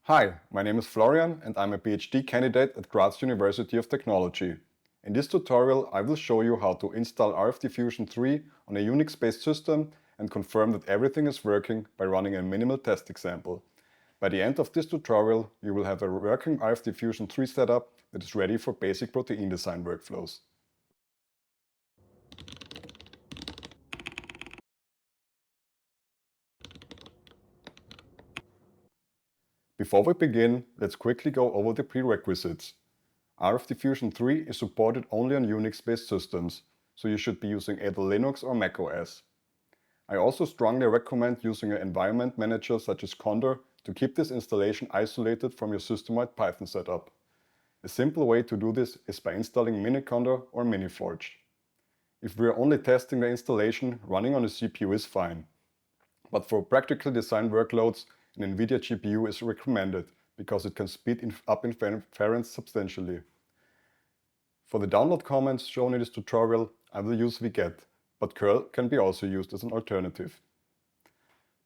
Hi, my name is Florian and I'm a PhD candidate at Graz University of Technology. In this tutorial I will show you how to install RFdiffusion3 on a Unix-based system and confirm that everything is working by running a minimal test example. By the end of this tutorial you will have a working RFdiffusion3 setup that is ready for basic protein design workflows. Before we begin, let's quickly go over the prerequisites. RFdiffusion3 is supported only on Unix-based systems, so you should be using either Linux or Mac OS. I also strongly recommend using an environment manager such as Conda to keep this installation isolated from your system-wide Python setup. A simple way to do this is by installing miniconda or miniforge. If we are only testing the installation, running on a CPU is fine. But for practical design workloads, an NVIDIA GPU is recommended because it can speed up inference substantially. For the download commands shown in this tutorial, I will use wget, but curl can be also used as an alternative.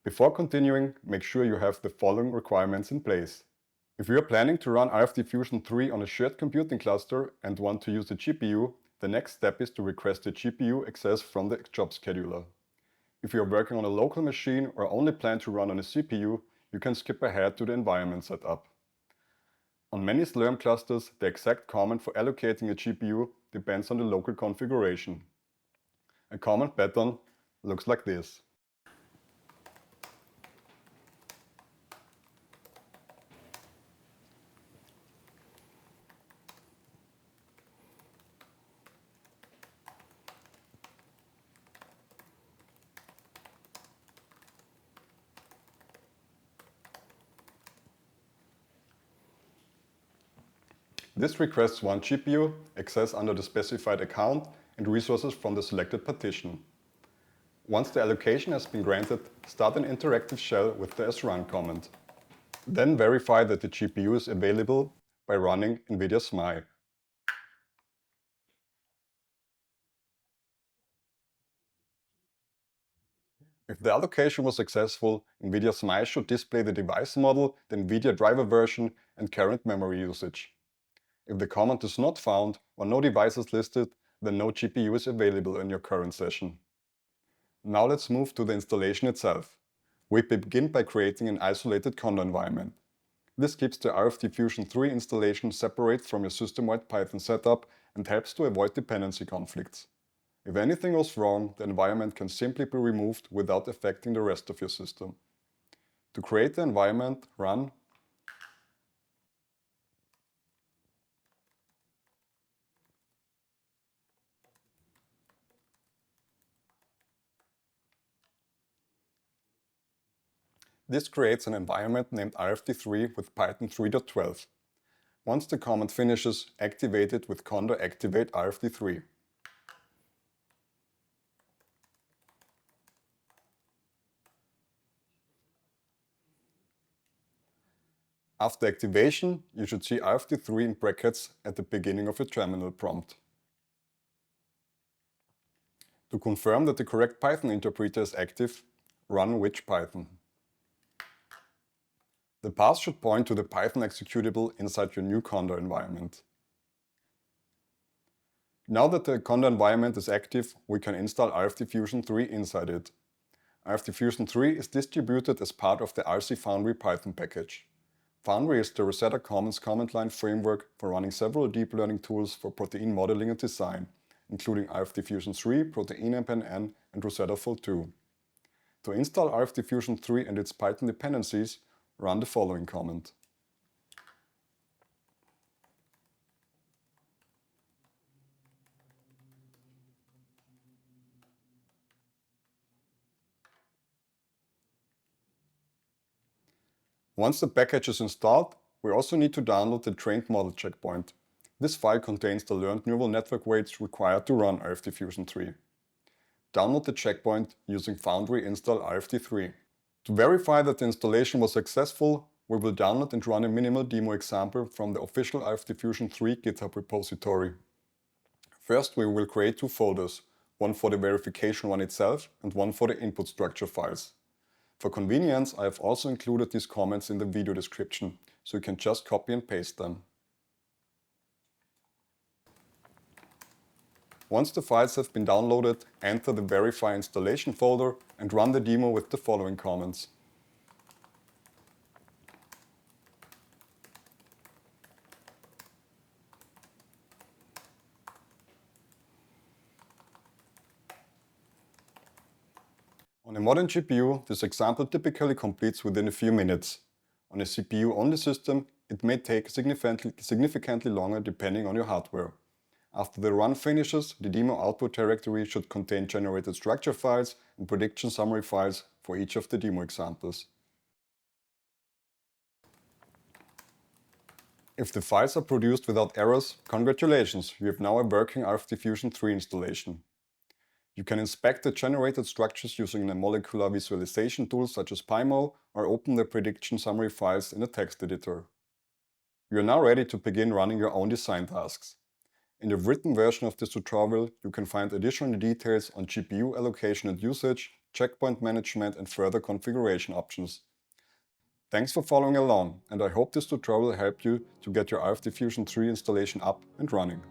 Before continuing, make sure you have the following requirements in place. If you are planning to run RFdiffusion3 on a shared computing cluster and want to use the GPU, the next step is to request the GPU access from the job scheduler. If you are working on a local machine or only plan to run on a CPU, you can skip ahead to the environment setup. On many Slurm clusters, the exact command for allocating a GPU depends on the local configuration. A command pattern looks like this. This requests one GPU, access under the specified account, and resources from the selected partition. Once the allocation has been granted, start an interactive shell with the srun command. Then verify that the GPU is available by running NVIDIA SMI. If the allocation was successful, NVIDIA SMI should display the device model, the NVIDIA driver version, and current memory usage. If the command is not found or no device is listed, then no GPU is available in your current session. Now let's move to the installation itself. We begin by creating an isolated Conda environment. This keeps the RFdiffusion3 installation separate from your system-wide Python setup and helps to avoid dependency conflicts. If anything goes wrong, the environment can simply be removed without affecting the rest of your system. To create the environment, run This creates an environment named RFD3 with Python 3.12. Once the command finishes, activate it with conda activate RFD3. After activation, you should see RFD3 in brackets at the beginning of your terminal prompt. To confirm that the correct Python interpreter is active, run which Python. The path should point to the Python executable inside your new conda environment. Now that the conda environment is active, we can install RFdiffusion3 inside it. RFdiffusion3 is distributed as part of the RC Foundry Python package. Foundry is the Rosetta Commons command line framework for running several deep learning tools for protein modeling and design, including RFdiffusion3, ProteinMPNN, and Rosetta Full2. To install RFdiffusion3 and its Python dependencies, run the following command. Once the package is installed, we also need to download the trained model checkpoint. This file contains the learned neural network weights required to run RFdiffusion3. Download the checkpoint using Foundry install RFD3. To verify that the installation was successful, we will download and run a minimal demo example from the official RFdiffusion3 GitHub repository. First, we will create two folders, one for the verification run itself and one for the input structure files. For convenience, I have also included these comments in the video description, so you can just copy and paste them. Once the files have been downloaded, enter the Verify installation folder and run the demo with the following comments. On a modern GPU, this example typically completes within a few minutes. On a CPU-only system, it may take significantly longer depending on your hardware. After the run finishes, the demo output directory should contain generated structure files and prediction summary files for each of the demo examples. If the files are produced without errors, congratulations, you have now a working RFdiffusion3 installation. You can inspect the generated structures using a molecular visualization tool such as PyMo, or open the prediction summary files in a text editor. You are now ready to begin running your own design tasks. In the written version of this tutorial, you can find additional details on GPU allocation and usage, checkpoint management and further configuration options. Thanks for following along, and I hope this tutorial helped you to get your RFdiffusion3 installation up and running.